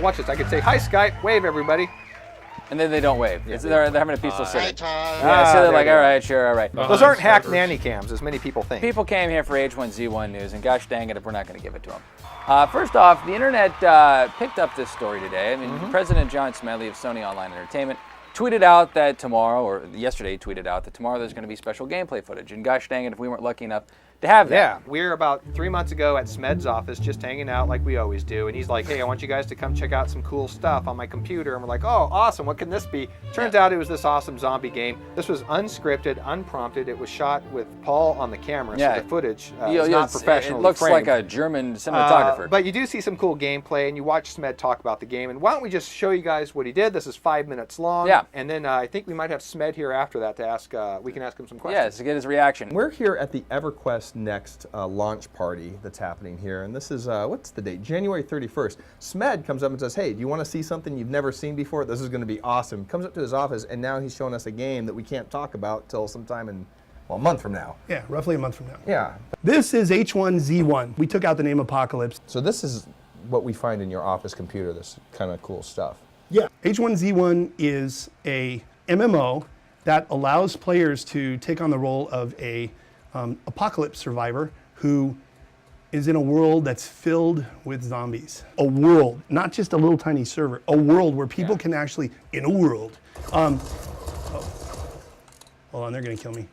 watch this. I could say, hi, Skype, wave, everybody. And then they don't wave. Yeah, they're having a peaceful sit. Yeah, so they're like, all right, sure, all right. Those aren't hack nanny cams, as many people think. People came here for H1Z1 news, and gosh dang it if we're not going to give it to them. First off, the internet picked up this story today. I mean, President John Smedley of Sony Online Entertainment tweeted out that tomorrow, or yesterday tweeted out that tomorrow there's going to be special gameplay footage. And gosh dang it if we weren't lucky enough to have that. Yeah, we were about 3 months ago at Smed's office just hanging out like we always do. And he's like, hey, I want you guys to come check out some cool stuff on my computer. And we're like, oh, awesome, what can this be? Turns out it was this awesome zombie game. This was unscripted, unprompted. It was shot with Paul on the camera, so the footage is not professional. It looks framed. like a German cinematographer. But you do see some cool gameplay, and you watch Smed talk about the game. And why don't we just show you guys what he did? This is 5 minutes long. Yeah. And then I think we might have Smed here after that to ask, we can ask him some questions. Yeah, to get his reaction. We're here at the EverQuest Next launch party that's happening here, and this is, what's the date? January 31st. Smed comes up and says, hey, do you want to see something you've never seen before? This is going to be awesome. Comes up to his office, and now he's showing us a game that we can't talk about till sometime in, well, a month from now. Yeah, roughly a month from now. Yeah. This is H1Z1. We took out the name Apocalypse. So this is what we find in your office computer, this kind of cool stuff. Yeah, H1Z1 is a MMO that allows players to take on the role of a apocalypse survivor who is in a world that's filled with zombies. A world, not just a little tiny server, a world where people can actually, in a world. Hold on, they're gonna kill me.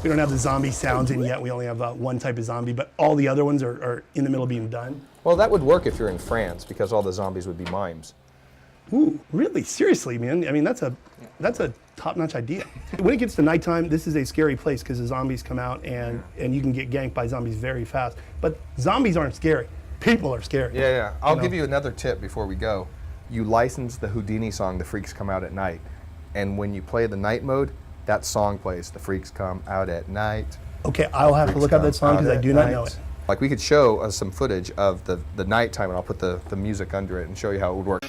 We don't have the zombie sounds in yet. We only have one type of zombie, but all the other ones are in the middle of being done. Well, that would work if you're in France, because all the zombies would be mimes. Ooh, really? Seriously, man? I mean, that's a top-notch idea. When it gets to nighttime, this is a scary place because the zombies come out and you can get ganked by zombies very fast. But zombies aren't scary. People are scary. Yeah. I'll give you another tip before we go. You license the Houdini song, The Freaks Come Out at Night. And when you play the night mode, that song plays, The Freaks Come Out at Night. Okay, I'll have to look up that song because I do not know it. Like, we could show some footage of the nighttime, and I'll put the music under it and show you how it would work.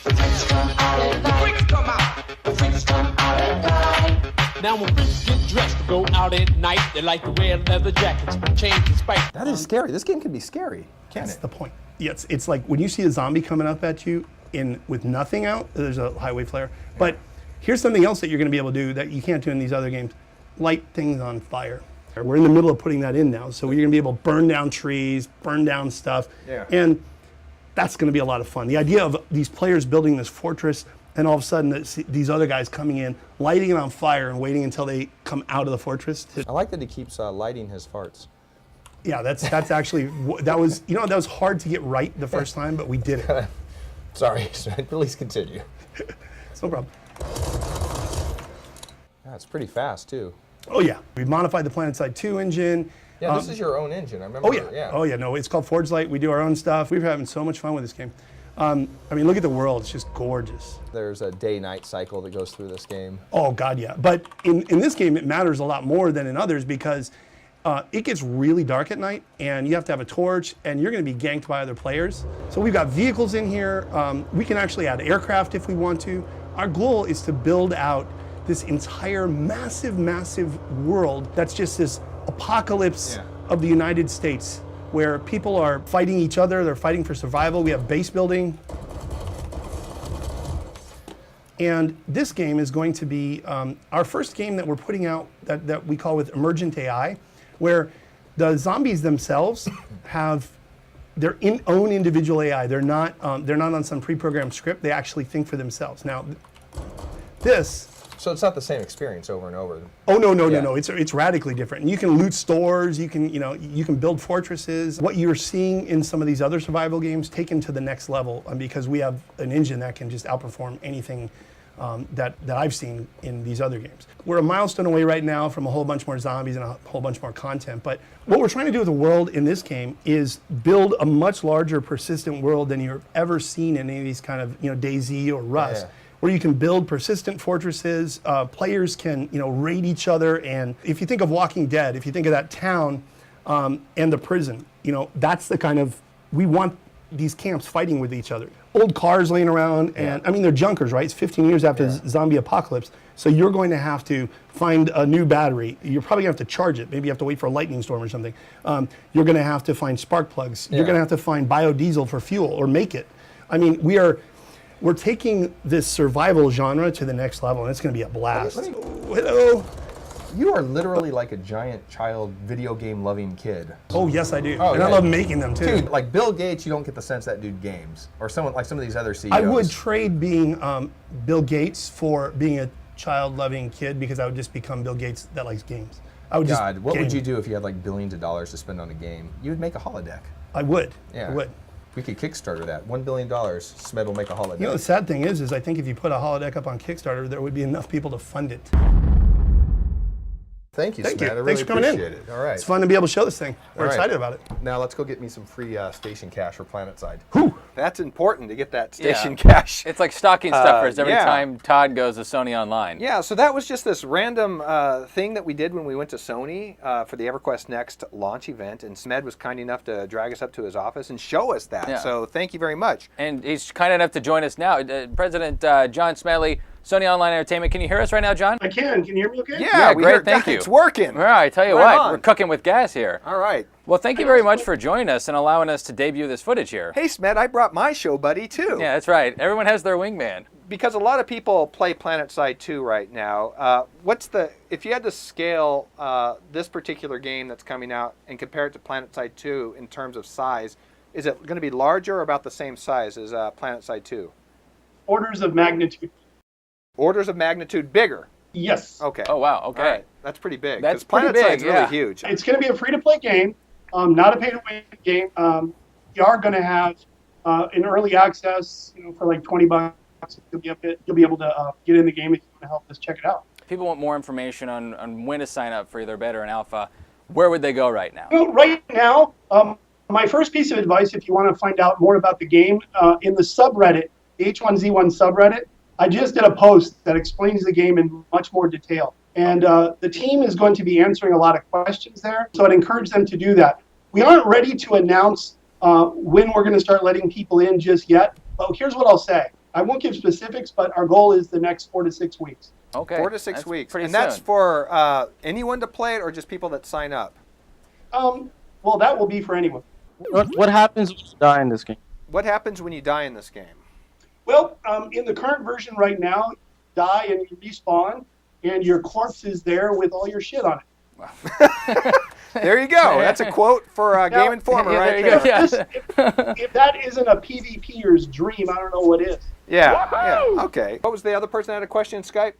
Now when freaks get dressed to go out at night, they like to wear leather jackets, chains and spikes. That is scary. This game can be scary, can't That's it? the point. Yeah, it's like when you see a zombie coming up at you with nothing out, there's a highway flare. But here's something else that you're going to be able to do that you can't do in these other games. Light things on fire. We're in the middle of putting that in now, so you're going to be able to burn down trees, burn down stuff, and that's going to be a lot of fun. The idea of these players building this fortress, and all of a sudden these other guys coming in, lighting it on fire and waiting until they come out of the fortress. I like that he keeps lighting his farts. Yeah, that's actually, that was hard to get right the first time, but we did it. Sorry, please continue. It's no problem. Yeah, it's pretty fast, too. Oh yeah, we've modified the PlanetSide 2 engine. Yeah, this is your own engine, I remember. Oh yeah, no, it's called Forge Light. We do our own stuff. We're having so much fun with this game. I mean, look at the world, it's just gorgeous. There's a day-night cycle that goes through this game. Oh God, yeah. But in this game, it matters a lot more than in others because it gets really dark at night and you have to have a torch and you're gonna be ganked by other players. So we've got vehicles in here. We can actually add aircraft if we want to. Our goal is to build out this entire massive world that's just this apocalypse of the United States where people are fighting each other, they're fighting for survival. We have base building. And this game is going to be our first game that we're putting out that we call with Emergent AI, where the zombies themselves have their own individual AI. They're not on some pre-programmed script. They actually think for themselves. Now, this. So it's not the same experience over and over. Oh no! It's radically different. And you can loot stores. You can build fortresses. What you're seeing in some of these other survival games taken to the next level, because we have an engine that can just outperform anything that I've seen in these other games. We're a milestone away right now from a whole bunch more zombies and a whole bunch more content. But what we're trying to do with the world in this game is build a much larger, persistent world than you've ever seen in any of these kind of DayZ or Rust. Where you can build persistent fortresses, players can raid each other, and if you think of Walking Dead, if you think of that town and the prison, that's the kind of, we want these camps fighting with each other. Old cars laying around, and I mean they're junkers, right? It's 15 years after the zombie apocalypse, so you're going to have to find a new battery. You're probably going to have to charge it. Maybe you have to wait for a lightning storm or something. You're going to have to find spark plugs. You're going to have to find biodiesel for fuel or make it. I mean, we're taking this survival genre to the next level, and it's going to be a blast. Hello. You are literally like a giant child video game loving kid. Oh, yes, I do. Oh, and I yeah. love making them, too. Dude, like Bill Gates, you don't get the sense that dude games. Or someone like some of these other CEOs. I would trade being Bill Gates for being a child-loving kid, because I would just become Bill Gates that likes games. I would God, just what would game. you do if you had like billions of dollars to spend on a game? You would make a holodeck. I would. Yeah. I would. We could Kickstarter that. $1 billion, Smed will make a holodeck. You know, the sad thing is I think if you put a holodeck up on Kickstarter, there would be enough people to fund it. Thank you, Thank Smed. you. I really Thanks for coming in. appreciate it. All right. It's fun to be able to show this thing. We're All right. excited about it. Now let's go get me some free station cash for PlanetSide. That's important to get that station Yeah. cash. It's like stocking stuffers every yeah. time Todd goes to Sony Online. Yeah, so that was just this random thing that we did when we went to Sony for the EverQuest Next launch event, and Smed was kind enough to drag us up to his office and show us that. Yeah. So thank you very much. And he's kind enough to join us now. President John Smedley, Sony Online Entertainment. Can you hear us right now, John? I can. Can you hear me okay? Yeah, we great, heard thank that. you. It's working. All right, I tell you Right what, on. we're cooking with gas here. All right. Well, thank you very much for joining us and allowing us to debut this footage here. Hey, Smed, I brought my show buddy, too. Yeah, that's right. Everyone has their wingman. Because a lot of people play PlanetSide 2 right now. If you had to scale this particular game that's coming out and compare it to PlanetSide 2 in terms of size, is it going to be larger or about the same size as PlanetSide 2? Orders of magnitude. Orders of magnitude bigger. Yes. Okay. Oh, wow, okay. All right. That's pretty big. That's 'cause pretty PlanetSide's big, really yeah. huge. It's going to be a free-to-play game, not a pay-to-win game. You are going to have an early access, for like $20. You'll be able to get in the game if you want to help us check it out. If people want more information on when to sign up for either beta or an alpha, where would they go right now? Right now, my first piece of advice, if you want to find out more about the game, in the subreddit, the H1Z1 subreddit, I just did a post that explains the game in much more detail. And the team is going to be answering a lot of questions there, so I'd encourage them to do that. We aren't ready to announce when we're going to start letting people in just yet, but here's what I'll say. I won't give specifics, but our goal is the next 4 to 6 weeks. Okay. 4 to 6 That's weeks. pretty And that's soon. for anyone to play it or just people that sign up? Well, that will be for anyone. What happens when you die in this game? What happens when you die in this game? Well, in the current version right now, you die and you respawn, and your corpse is there with all your shit on it. There you go. That's a quote for Game Informer Yeah, right there you there. go. Yeah. If that isn't a PvPer's dream, I don't know what is. Yeah. Okay. What was the other person that had a question in Skype?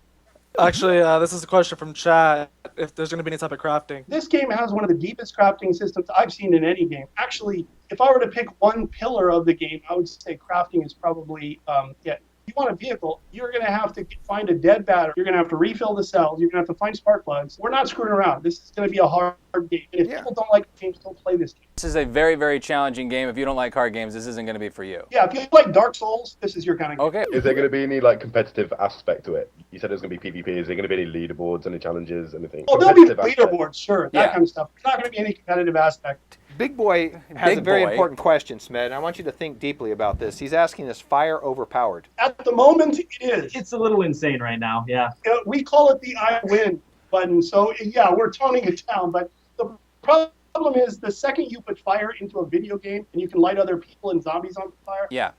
Actually, this is a question from chat. If there's going to be any type of crafting. This game has one of the deepest crafting systems I've seen in any game. Actually, if I were to pick one pillar of the game, I would say crafting is probably, If you want a vehicle, you're going to have to find a dead battery. You're going to have to refill the cells. You're going to have to find spark plugs. We're not screwing around. This is going to be a hard game. And if people don't like games, don't play this game. This is a very, very challenging game. If you don't like hard games, this isn't going to be for you. Yeah, if you like Dark Souls, this is your kind of game. Okay. Is there going to be any competitive aspect to it? You said there's going to be PvP. Is there going to be any leaderboards, any challenges, anything? Well, there'll be Competitive aspect. leaderboards, sure, that Yeah. kind of stuff. There's not going to be any competitive aspect. Big Boy has Big a very Boy. important question, Smed, and I want you to think deeply about this. He's asking us, fire overpowered? At the moment, it is. It's a little insane right now, yeah. We call it the I win button. So, yeah, we're toning it down. But the problem is the second you put fire into a video game and you can light other people and zombies on fire, Yeah.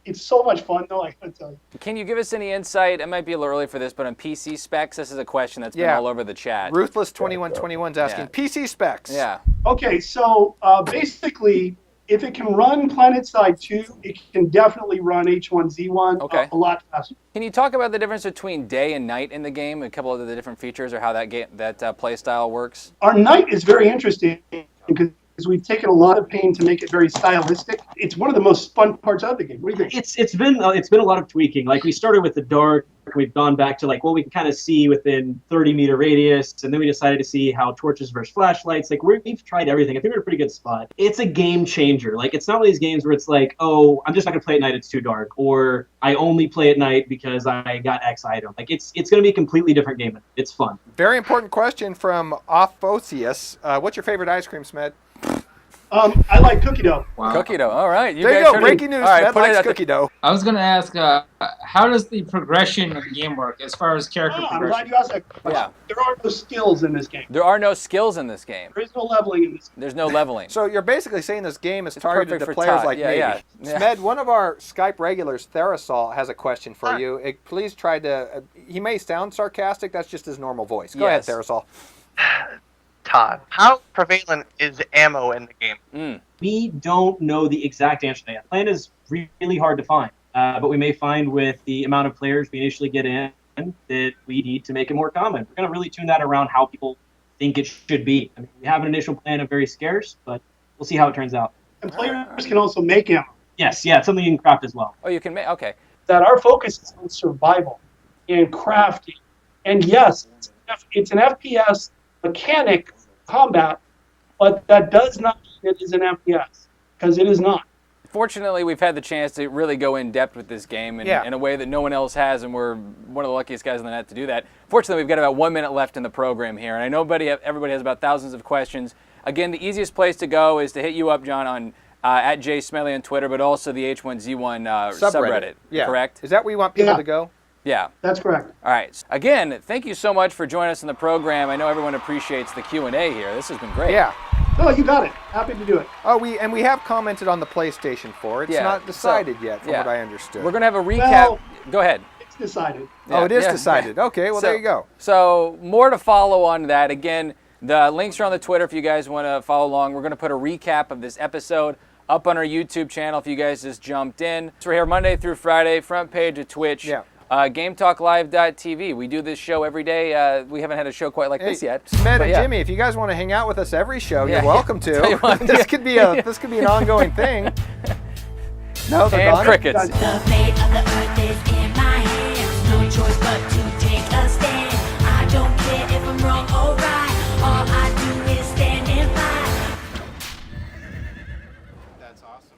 it's so much fun, though, I gotta tell you. Can you give us any insight? It might be a little early for this, but on PC specs, this is a question that's been Yeah. all over the chat. Ruthless2121 is asking, Yeah. PC specs. Yeah. Okay, so basically, if it can run PlanetSide 2, it can definitely run H1Z1 Okay. a lot faster. Can you talk about the difference between day and night in the game, a couple of the different features, or how that play style works? Our night is very interesting because we've taken a lot of pain to make it very stylistic. It's one of the most fun parts of the game. What do you think? It's been a lot of tweaking. Like we started with the dark, we've gone back to we can kind of see within 30-meter radius, and then we decided to see how torches versus flashlights. We've tried everything. I think we're in a pretty good spot. It's a game changer. It's not one of these games where it's oh, I'm just not gonna play at night, it's too dark, or I only play at night because I got X item. It's gonna be a completely different game. It's fun. Very important question from Ophosius. What's your favorite ice cream, Smed? I like cookie dough. Wow. Cookie dough. All right. There you guys go. heard it. Breaking news. All right, Smed put it likes at the- cookie dough. I was going to ask, how does the progression of the game work as far as character I'm progression? glad you asked that question. Yeah. There are no skills in this game. There are no skills in this game. There is no leveling in this game. There's no leveling. So you're basically saying this game is targeted perfect to for players Todd. like Yeah, me. yeah, yeah. Smed, one of our Skype regulars, Therisol, has a question for you. Please try to. He may sound sarcastic. That's just his normal voice. Go ahead, Therisol. Todd, how prevalent is ammo in the game? We don't know the exact answer to that. Plan is really hard to find, but we may find with the amount of players we initially get in that we need to make it more common. We're going to really tune that around how people think it should be. I mean, we have an initial plan of very scarce, but we'll see how it turns out. And players can also make ammo. Yes, yeah, it's something you can craft as well. Oh, you can make. Okay. That our focus is on survival and crafting. And yes, it's an FPS mechanic combat, but that does not mean it is an FPS, because it is not. Fortunately, we've had the chance to really go in depth with this game in a way that no one else has, and we're one of the luckiest guys on the net to do that. Fortunately, we've got about 1 minute left in the program here, and I know everybody has about thousands of questions. Again, the easiest place to go is to hit you up, John, on at J Smedley on Twitter, but also the H1Z1 subreddit. Yeah. Correct? Is that where you want people to go? Yeah. That's correct. All right. Again, thank you so much for joining us in the program. I know everyone appreciates the Q&A here. This has been great. Yeah. No, you got it. Happy to do it. Oh, we have commented on the PlayStation 4. It's not decided yet, from what I understood. We're going to have a recap. Well, Go ahead. It's decided. Oh, it is decided. Okay, well, there you go. So more to follow on that. Again, the links are on the Twitter if you guys want to follow along. We're going to put a recap of this episode up on our YouTube channel if you guys just jumped in. So we're here Monday through Friday, front page of Twitch. Yeah. GameTalkLive.tv. We do this show every day. We haven't had a show quite like this yet. Smed and Jimmy, if you guys want to hang out with us every show, you're welcome to. Tell you what, this could be an ongoing thing. No, they're and gone. crickets. The fate of the earth is in my hands. No choice but to take a stand. I don't care if I'm wrong or right. All I do is stand and fight. That's awesome.